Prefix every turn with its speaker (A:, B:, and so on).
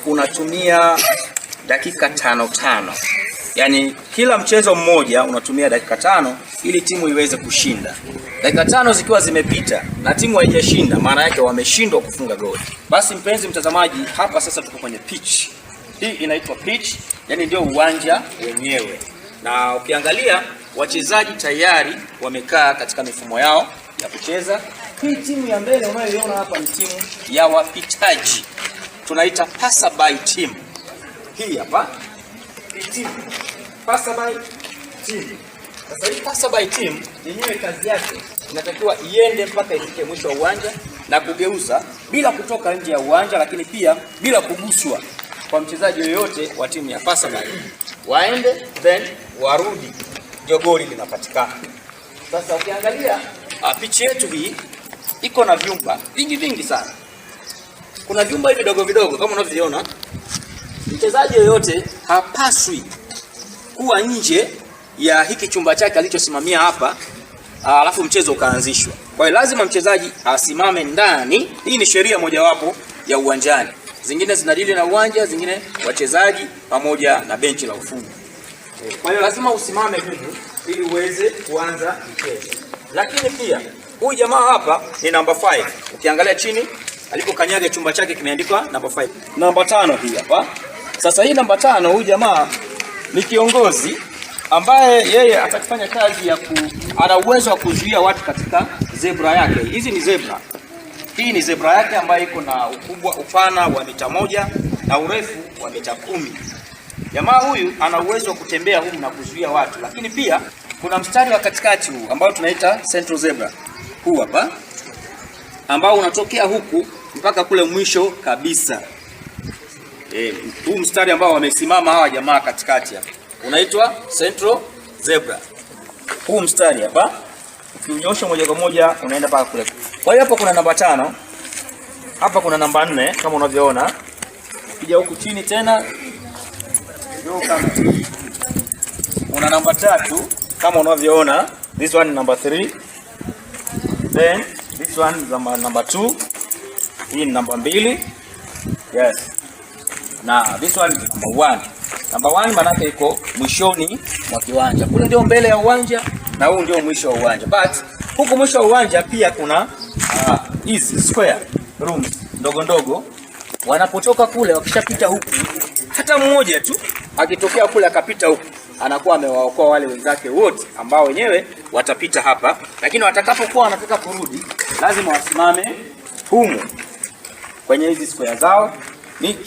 A: Unatumia dakika 5, yaani kila mchezo mmoja unatumia dakika 5 ili timu iweze kushinda. Dakika 5 zikiwa zimepita na timu haijashinda, maana yake wameshindwa kufunga goli. Basi mpenzi mtazamaji, hapa sasa tuko kwenye pitch. Hii inaitwa pitch, yani ndio uwanja wenyewe. Na ukiangalia wachezaji tayari wamekaa katika mifumo yao ya kucheza. Hii timu ya mbele unayoiona hapa ni timu ya wapitaji. Tunaita passerby team. Hii hapa ni team passerby team. Sasa hii passerby team yenyewe kazi yake inatakiwa iende mpaka ifike mwisho wa uwanja na kugeuza bila kutoka nje ya uwanja, lakini pia bila kuguswa kwa mchezaji yoyote wa timu ya passerby. Waende then warudi, ndio goli linapatikana. Sasa ukiangalia pitch yetu hii iko na vyumba vingi sana. Kuna vyumba hivi vidogo kama unavyoviona. Mchezaji yoyote hapaswi kuwa nje ya hiki chumba chake alichosimamia hapa, alafu mchezo ukaanzishwa. Kwa hiyo lazima mchezaji asimame ndani. Hii ni sheria mojawapo ya uwanjani. Zingine zinadili na uwanja, zingine wachezaji pamoja na benchi la ufundi. Kwa hiyo lazima usimame huko ili uweze kuanza mchezo. Lakini pia huyu jamaa hapa ni number 5. Ukiangalia chini alipokanyaga chumba chake kimeandikwa number 5. Number 5 hii hapa. Sasa hii number 5, huyu jamaa ni kiongozi ambaye yeye atakufanya kazi ya ana uwezo wa kuzuia watu katika zebra yake. Hizi ni zebra. Hii ni zebra yake ambayo iko na upana wa mita 1 na urefu wa mita 10. Jamaa huyu ana uwezo wa kutembea humu na kuzuia watu, lakini pia kuna mstari wa katikati huu ambao tunaita central zebra. Huu hapa ambao unatokea huku mpaka kule mwisho kabisa. Huu mstari ambao wamesimama hawa jamaa katikati hapa unaitwa central zebra. Huu mstari hapa ukiunyosha moja kwa moja unaenda mpaka kule. Kwa hiyo hapa kuna namba 5. Hapa kuna namba 4 kama unavyoona. Ukija huku chini tena kuna namba 3 kama unavyoona. This one number 3. Then this one is number 2. Hii ni namba 2. Yes. Na this one is number 1. Number 1 maana yake iko mwishoni mwa kiwanja. Kule ndio mbele ya uwanja na huu ndio mwisho wa uwanja. But huko mwisho wa uwanja pia kuna hizi square rooms ndogo. Wanapotoka kule wakishapita huku, hata mmoja tu akitokea kule akapita huku, anakuwa amewaokoa wale wenzake wote ambao wenyewe watapita hapa. Lakini watakapokuwa wanataka kurudi, lazima wasimame humu kwenye hizi square zao. Ni